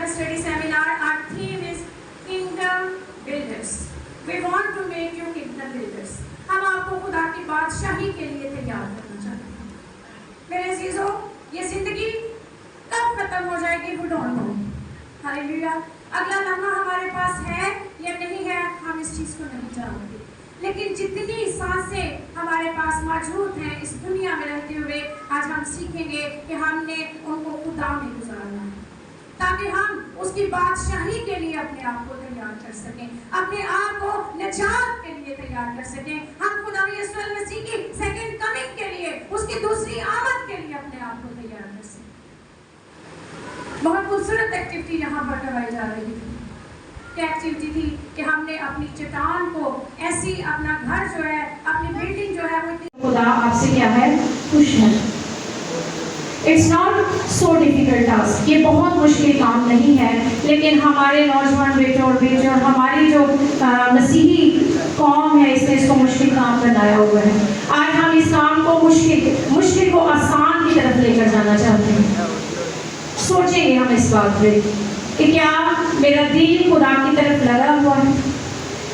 Bible Study Seminar. Our theme is Kingdom Builders. We want to make you Kingdom Builders. हम आपको खुदा की बादशाही के लिए तैयार करना चाहते हैं। मेरे अजीजों, ये जिंदगी कब खत्म हो जाएगी we don't know. हालेलुया। अगला लम्हा हमारे पास है या नहीं है, हम इस चीज को नहीं जानते, लेकिन जितनी सांसें हमारे पास मौजूद हैं इस दुनिया में रहते हुए, आज हम सीखेंगे कि हमने उनको खुदा में गुजारना है, ताकि हम उसकी बादशाही के लिए अपने आप को तैयार कर सकें, अपने आप को निजात के लिए तैयार कर सकें। हम खुदा यीशु मसीह की सेकंड कमिंग के लिए, उसकी दूसरी आमद के लिए अपने आप को तैयार कर सकें। बहुत खूबसूरत एक्टिविटी यहाँ पर करवाई जा रही थी। क्या एक्टिविटी थी कि हमने अपनी चट्टान को ऐसी, अपना घर जो है, अपनी बिल्डिंग जो है, वो खुदा आपसे क्या है, खुश है। It's not so difficult task, ये बहुत मुश्किल काम नहीं है, लेकिन हमारे नौजवान बेटों और बेटियों और हमारी जो मसीही कौम है, इसने इसको मुश्किल काम बनाया हुआ है। आज हम इस काम को मुश्किल को आसान की तरफ लेकर जाना चाहते हैं। सोचेंगे हम इस बात पे कि क्या मेरा दिल खुदा की तरफ लगा हुआ है,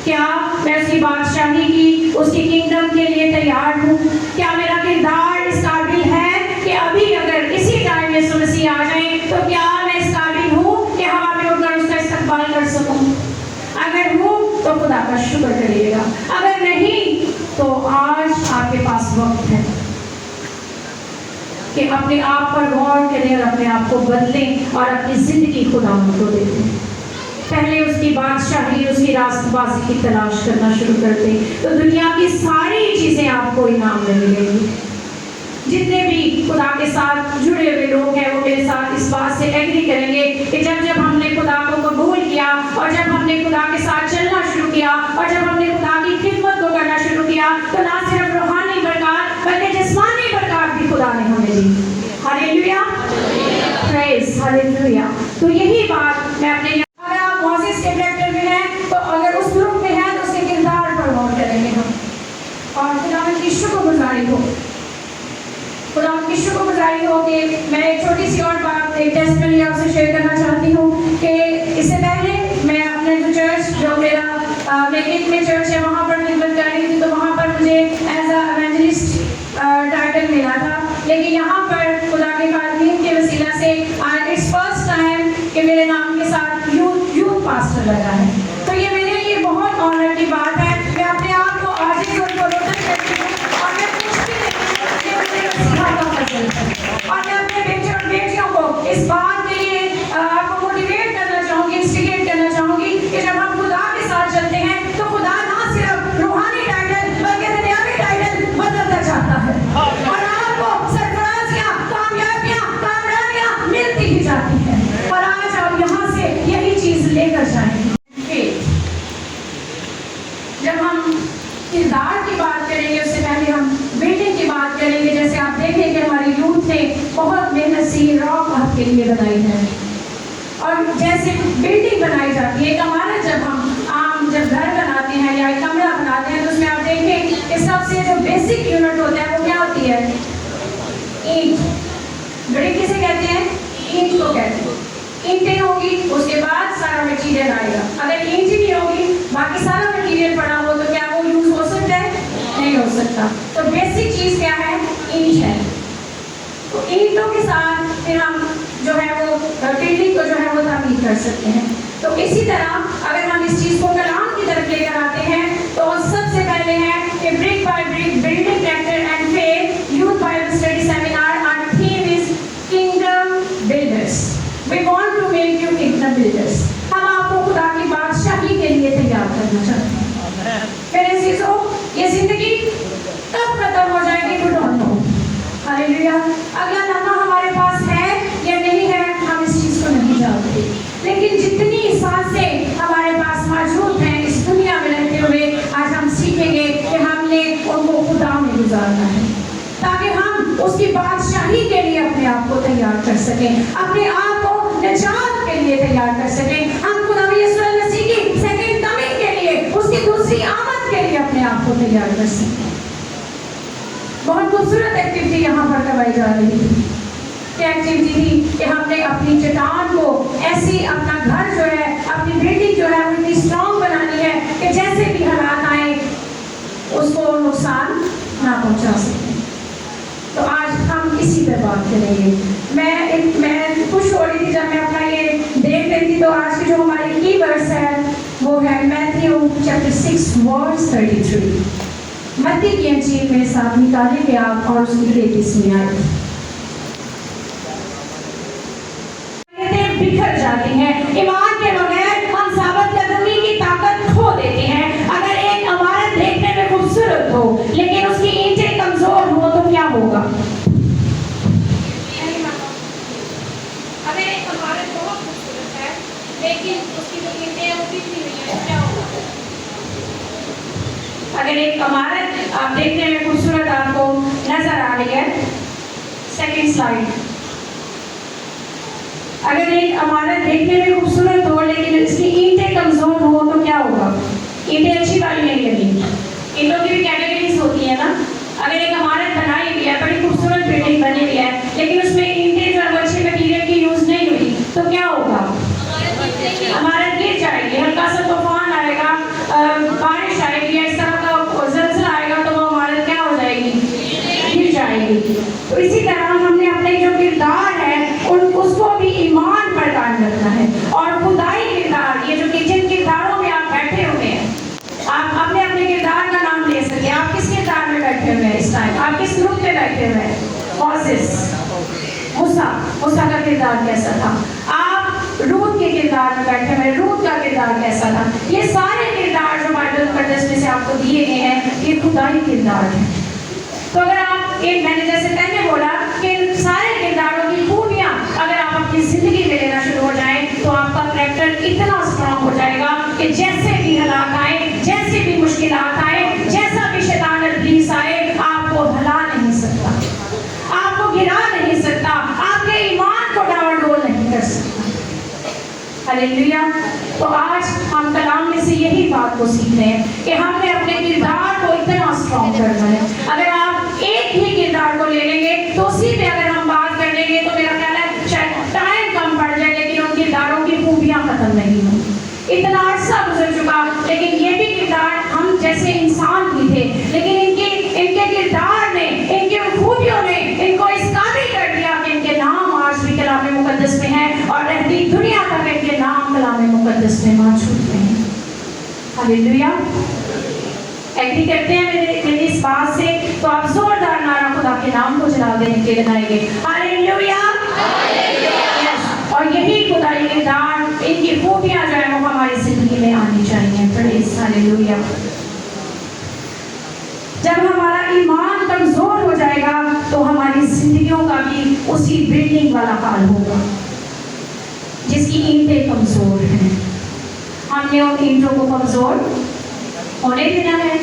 क्या मैं उसकी बादशाही की, उसकी किंगडम के लिए तैयार हूँ, क्या मेरा किरदार इस काबिल है कि अभी अगर इसी टाइम यीशु मसीह आ जाए तो क्या मैं इस काबिल हूँ कि हवा में उड़कर उसका इस्तकबाल कर सकूँ। अगर हूँ तो खुदा का शुक्र करिएगा, अगर नहीं तो आज आपके पास वक्त है कि अपने आप पर गौर करें और अपने आप को बदलें और अपनी जिंदगी खुदा को दें। पहले उसकी बादशाही, उसकी रास्तबाजी की तलाश करना शुरू कर दें तो दुनिया की सारी चीज़ें आपको इनाम में मिलेंगी। जितने भी खुदा के साथ जुड़े हुए लोग हैं वो मेरे साथ इस बात से एग्री करेंगे कि जब हमने खुदा को कबूल किया और जब हमने खुदा के साथ चलना शुरू किया और जब हमने खुदा की खिदमत को करना शुरू किया तो ना सिर्फ रूहानी बरकत बल्कि जिस्मानी बरकत भी खुदा ने हमें दी। Hallelujah, praise hallelujah. तो यही बात मैं अपने, अगर आप मोसेस के कैरेक्टर में हैं तो अगर उस ग्रुप में हैं तो उसके किरदार पर गौर करेंगे हम, और खुदा की शुक्रगुजारी हो, खुदा की शुक्रगुजारी हो कि मैं एक छोटी सी और बात, एक टेस्टमनी आपसे शेयर करना चाहती हूँ कि इससे पहले मैं अपने जो चर्च, जो मेरा मेकिंग में चर्च है, वहाँ पर खिदमत कर रही थी, तो वहाँ पर मुझे एज अ इवेंजलिस्ट टाइटल मिला था, लेकिन यहाँ पर खुदा के खादमीन के वसीला से इट्स फर्स्ट टाइम कि मेरे नाम के साथ यूथ पास्टर लगा है। तो ये मेरे लिए बहुत ऑनर की बात है। मैं अपने आप को आजीज़ और प्रोत्साहित करती हूँ और मैं पूछती हूँ और मैं अपने बेटे और बेटियों को इस बात के लिए आपको मोटिवेट करना चाहूँगी, इंस्टिगेट करना चाहूँगी कि जब हम खुदा के साथ चलते हैं तो खुदा ना सिर्फ रूहानी टाइटल बल्कि दुनियावी टाइटल बदलता चाहता है और आपको सरफराजियाँ, कामयाबियाँ मिलती ही जाती है। और आज आप यहाँ से यही चीज़ लेकर जाएंगे। जब हम किरदार की बात करेंगे उससे पहले हम बिल्डिंग की बात करेंगे। जैसे आप देखें कि हमारी यूथ ने बहुत मेहनत से रॉक आपके लिए बनाई है, और जैसे बिल्डिंग बनाई जाती है, एक इमारत जब घर बनाते हैं या एक कमरा बनाते हैं तो उसमें आप देखें कि सबसे जो बेसिक यूनिट होता है वो क्या होती है, ईंट। ब्रिक किसे कहते हैं, ईंट को कहते हैं। ईंटें होगी, उसके बाद सारा मटीरियल आएगा। अगर ईंट ही नहीं होगी, बाकी सारा मटीरियल पड़ा हो तो क्या वो यूज हो सकता है, नहीं हो सकता। तो बेसिक चीज क्या है, ईंट है। तो ईंटों के साथ फिर हम जो है वो बिल्डिंग को जो है वो तामीर कर सकते हैं। तो इसी तरह अगर हम इस चीज को कलाम की तरफ लेकर आते हैं तो सबसे पहले है कि brick by brick building character and faith youth Bible study seminar. Our theme is kingdom builders. We want to make you kingdom builders. हम आपको खुदा की बादशाही के लिए तैयार करना चाहते हैं। मेरे अजीजों, ये जिंदगी कब खत्म हो जाएगी वी डोंट नो। हालेलुया। अगला लम्हा हमारे पास है या नहीं है, हम इस चीज को नहीं जानते, लेकिन जितनी सांसें हमारे पास मौजूद हैं इस दुनिया में रहते हुए, आज हम सीखेंगे कि हमने उनको खुदा में गुजारना है, ताकि हम उसकी बादशाही के लिए अपने आप को तैयार कर सकें, अपने आप को निजात के लिए तैयार कर सकें। हम खुदा यीशु मसीह की सेकंड कमिंग के लिए, उसकी दूसरी आमद के लिए अपने आप को तैयार कर सकें। बहुत खूबसूरत एक्टिविटी यहाँ पर करवाई जा रही थी। क्या एक्टिविटी थी कि हमने अपनी चट्टान को ऐसी अपना घर जो है, अपनी बिल्डिंग जो है, उतनी स्ट्रॉन्ग बनानी है कि जैसे भी हालात आए उसको नुकसान ना पहुंचा सके। तो आज हम इसी पर बात करेंगे। मैं खुश हो रही थी जब मैं अपना ये देख रही थी, तो आज की जो हमारी की वर्स है वो है मैथ्यू चैप्टर 6 वर्स 33। मत्ती की इंजील मेरे साथ निकालेंगे आप और उसकी 33वीं आयत। बिखर जाती हैं, ईमान के बगैर हम साबित कदमी की ताकत खो देते हैं। अगर एक इमारत देखने में खूबसूरत हो लेकिन उसकी ईंटें कमजोर हो तो क्या होगा? अगर एक इमारत बहुत खूबसूरत है लेकिन उसकी जो ईंटें हैं वो बिखरी हुई हैं, क्या होगा? अगर एक इमारत आप देखने में खूबसूरत आपको नजर आ रही है, सेकंड स्लाइड, अगर एक इमारत देखने में खूबसूरत हो लेकिन इसकी ईंटें कमजोर हो तो क्या होगा? ईंटें अच्छी वाली नहीं लगेंगी। ईंटों की भी कैटेगरीज होती है ना। अगर एक इमारत बनाई हुई है, बड़ी खूबसूरत बिल्डिंग बनी हुई है, लेकिन उसमें ईंटें जो है अच्छे मटीरियल की यूज नहीं हुई तो क्या होगा? इमारत गिर जाएगी। हल्का सा तूफान आएगा, बारिश आएगी, इस तरह का ज़लज़ला आएगा तो वो इमारत क्या हो जाएगी? गिर जाएगी। तो इसी तरह हमने अपने जो किरदार है उसको भी ईमान पर कायम रखना है। और खुदाई किरदार, ये जो जिन किरदारों में आप बैठे हुए हैं, आप अपने अपने किरदार का नाम ले सकते हैं। आप किस किरदार में बैठे हुए हैं इस टाइम? आप किस ग्रुप में बैठे हुए हैं? मूसा का किरदार कैसा था? आप रूत के किरदार में बैठे हुए, रूत का किरदार कैसा था? ये सारे किरदार जो बाइबल मुकद्दस में से आपको दिए गए हैं, ये खुदाई किरदार है। तो अगर आप एक, मैंने जैसे पहले बोला कि सारे किरदारों की खूबियां अगर आप अपनी जिंदगी में लेना शुरू हो जाए तो आपका कैरेक्टर इतना स्ट्रांग हो जाएगा कि जैसे भी हालात आए, जैसे भी मुश्किलात आए, जैसा भी शैतान इब्लीस आए, आपको हिला नहीं सकता, आपको गिरा नहीं सकता, आपके ईमान को डावाडोल नहीं कर सकता। हालेलुया। तो आज हम कलाम में से यही बात को सीख रहे हैं कि हमने अपने किरदार को इतना स्ट्रॉन्ग करना है। अगर आप एक ही किरदार को ले लेंगे तो उसी पे अगर हम बात कर लेंगे तो मेरा ख्याल है शायद टाइम कम पड़ जाए, लेकिन उन किरदारों की खूबियां खत्म नहीं होंगी। इतना अर्सा गुजर चुका, लेकिन ये भी किरदार हम जैसे इंसान भी थे, लेकिन इनके किरदार ने, इनकी खूबियों ने इनको इस काबिल कर दिया कि इनके नाम आज भी कलाम मुकद्दस में हैं और रहती दुनिया तक इनके नाम कलाम मुकद्दस में मौजूद हैं। हालेलुया। एग्री करते हैं मेरी इस बात से? तो आप जोरदार नारा खुदा के नाम को जला देने के लगाएंगे। हालेलुया। और यही खुदाई के दान, इनकी खूबियां जो है वो हमारी जिंदगी में आनी चाहिए। Praise hallelujah. जब हमारा ईमान कमजोर हो जाएगा तो हमारी जिंदगियों का भी उसी बिल्डिंग वाला हाल होगा जिसकी ईंटें कमजोर हैं। हमने उन ईंटों को कमजोर होने देना है?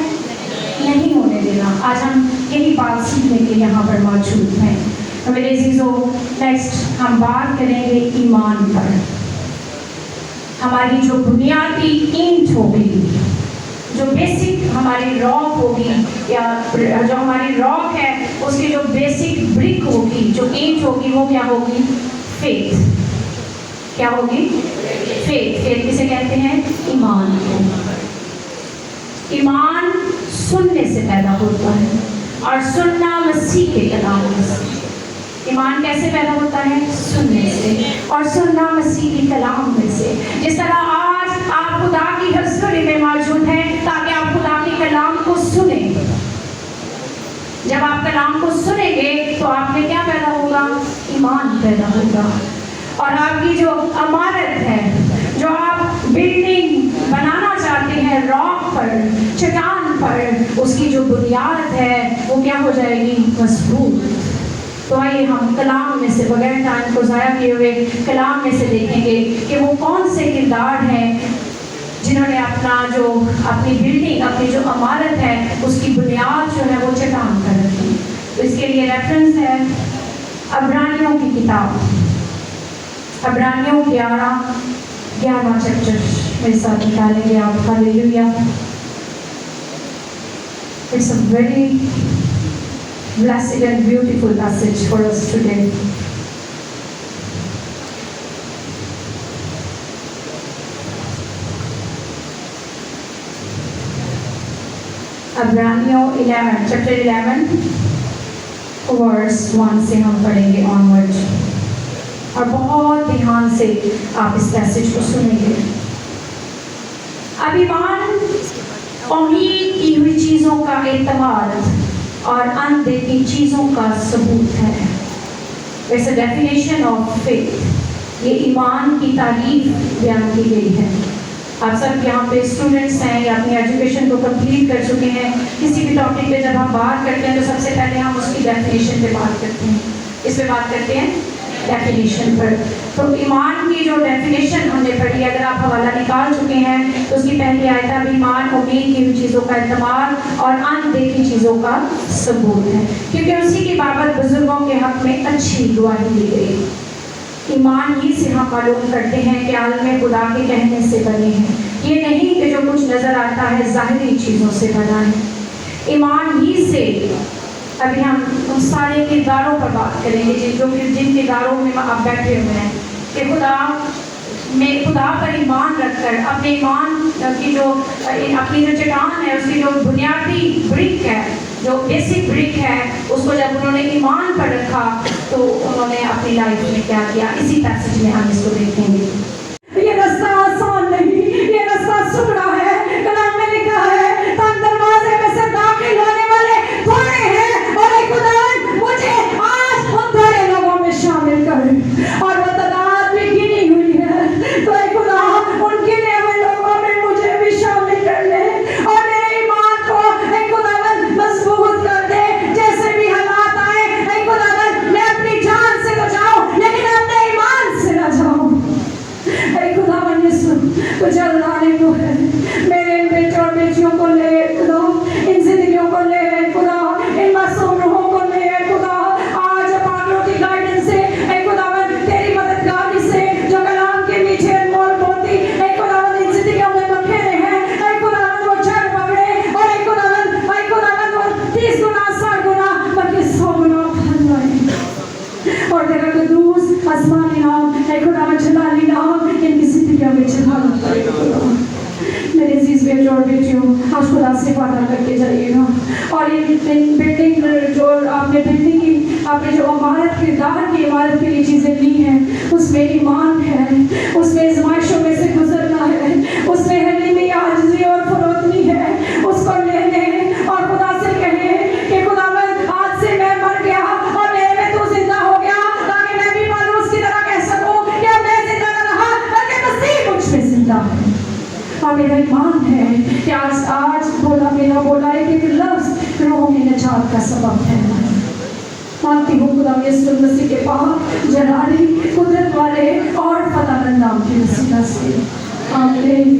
नहीं होने देना। आज हम यही बात सीखने के लिए यहाँ पर मौजूद हैं। तो मेरे अजीजों, नेक्स्ट हम बात करेंगे ईमान पर। हमारी जो बुनियादी ईंट होगी, जो बेसिक हमारी रॉक होगी, या जो हमारी रॉक है उसकी जो बेसिक ब्रिक होगी, जो ईंट होगी, वो क्या होगी? फेथ। क्या होगी? फेथ। फेथ किसे कहते हैं? ईमान को। ईमान सुनने से पैदा होता है और सुनना मसीह के कलाम से। ईमान कैसे पैदा होता है? सुनने से, और सुनना मसीह के कलाम में से। जिस तरह आज आप खुदा की हज़ूरी में मौजूद हैं ताकि आप खुदा के कलाम को सुने। जब आप कलाम को सुनेंगे तो आप में क्या पैदा होगा? ईमान पैदा होगा। और आपकी जो इमारत है, जो आप बिल्डिंग बनाना चाहते हैं रॉक पर, चट्टान पर, उसकी जो बुनियाद है वो क्या हो जाएगी? मजबूत। तो आइए हम कलाम में से, बगैर टाइम को ज़ाया किए हुए, कलाम में से देखेंगे कि वो कौन से किरदार हैं जिन्होंने अपनी बिल्डिंग, अपनी जो इमारत है उसकी बुनियाद जो है वो चट्टान कर रखी। तो इसके लिए रेफरेंस है अब्रानियों की किताब, अब्रानियों 11वां चैप्टर मेरे साथ निकालेंगे आप। Hallelujah. It's a very blessed and beautiful passage for us today. عبرانیوں 11 chapter 11 ورس 1 سے ہم پڑھیں گے آنورڈ، اور بہت دھیان سے آپ اس میسج کو سنیں گے۔ اب ایمان امید کی ہوئی چیزوں کا اعتماد اور اندیکھی چیزوں کا ثبوت ہے۔ ویسے ڈیفینیشن آف فیتھ، یہ ایمان کی تعریف بیان کی گئی ہے۔ آپ سب یہاں پہ اسٹوڈنٹس ہیں یا اپنی ایجوکیشن کو کمپلیٹ کر چکے ہیں، کسی بھی ٹاپک پہ جب ہم بات کرتے ہیں تو سب سے پہلے ہم اس کی ڈیفینیشن پہ بات کرتے ہیں۔ اس پہ بات کرتے ہیں ڈیفینیشن پر۔ تو ایمان کی جو ڈیفینیشن ہم نے پڑھی، اگر آپ حوالہ نکال چکے ہیں تو اس کی پہلی آیت ہے ایمان امید کی ہوئی چیزوں کا اعتماد اور اندیکھی چیزوں کا ثبوت ہے، کیونکہ اسی کی بابت بزرگوں کے حق میں اچھی گواہی دی گئی۔ ایمان ہی سے ہم معلوم کرتے ہیں کہ عالم خدا کے کہنے سے بنے ہیں، یہ نہیں کہ جو کچھ نظر آتا ہے ظاہری چیزوں سے بنا ہے۔ ایمان ہی سے ابھی ہم ان سارے کرداروں پر بات کریں گے جن کرداروں میں آپ بیٹھے ہوئے ہیں، کہ خدا پر ایمان رکھ کر اپنے ایمان کی اپنی جو چٹان ہے، اس کی جو بنیادی برک ہے، جو بیسک برک ہے، اس کو جب انہوں نے ایمان پر رکھا تو انہوں نے اپنی لائف میں کیا کیا، اسی پیسج میں ہم اس کو دیکھیں گے۔ یہ رستہ آسان نہیں، یہ رستہ سکڑا ہے۔ کلام میں لکھا ہے تن دروازے میں سے داخل ہونے والے تھوڑے ہیں، اور اے خداوند مجھے آج ان تھوڑے لوگوں میں شامل کر، اور وہ تعداد بھی گنی ہوئی ہے، تو اے خدا ان گنے ہوئے لوگوں میں مجھے بھی شامل کر لے، اور میرے ایمان کو اے خداوند مضبوط کر دے۔ جیسے بھی حالات آئے اے خداوند، میں اپنی جان سے تو جاؤں لیکن اپنے ایمان سے نہ جاؤں۔ اے خداوند یسوع تو جلد آنے کو ہے، میرے ان بیٹوں اور بیٹیوں کو لے خدا، ان زندگیوں کو لے خدا، ان معصوم روحوں کو لے خدا، آج اپانوں کی گائیڈنس سے اے خداوند، تیری مددگاری سے جو کلام کے پیچھے انمول موتی اے خداوند ان زندگیوں میں بکھیرے ہیں، اے خداوند وہ جڑ پکڑے، اور اے خداوند وہ 30 گنا 60 گنا بلکہ 100 گنا پھل جائے، اور تیرا قدوس آسمانی نام اے خداوند جلالی نام ان کی زندگیوں میں جلانا پڑے گا۔ میرے عزیز بیٹوں اور بیٹیوں، آج خدا سے وعدہ کر کے جائیے گا، اور یہ بلڈنگ جو آپ نے بلڈنگ کی، آپ نے جو عمارت کردار کی عمارت کے لیے چیزیں لی ہیں، اس میں ایمان ہے، اس میں آزمائشوں میں سے گزرنا ہے، اس میں حلیمی عاجزی اور فروتنی ہے، اس کو لینے اور خدا سے کہیں کہ خداوند آج سے میں مر گیا اور میرے میں تو زندہ ہو گیا، تاکہ میں بھی پالوس کی طرح کہہ سکوں کہ میں زندہ نہ رہا بلکہ مسیح مجھ میں زندہ ہے۔ اور میرا ایمان ہے کہ آج میرا بولا ایک لفظ روح میں نجات کا سبب ہے۔ مانتی ہوں خدا یسوع مسیح کے پاک جلالی قدرت والے اور فتح مند نام کی وسیلہ سے، آمین۔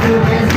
Yes.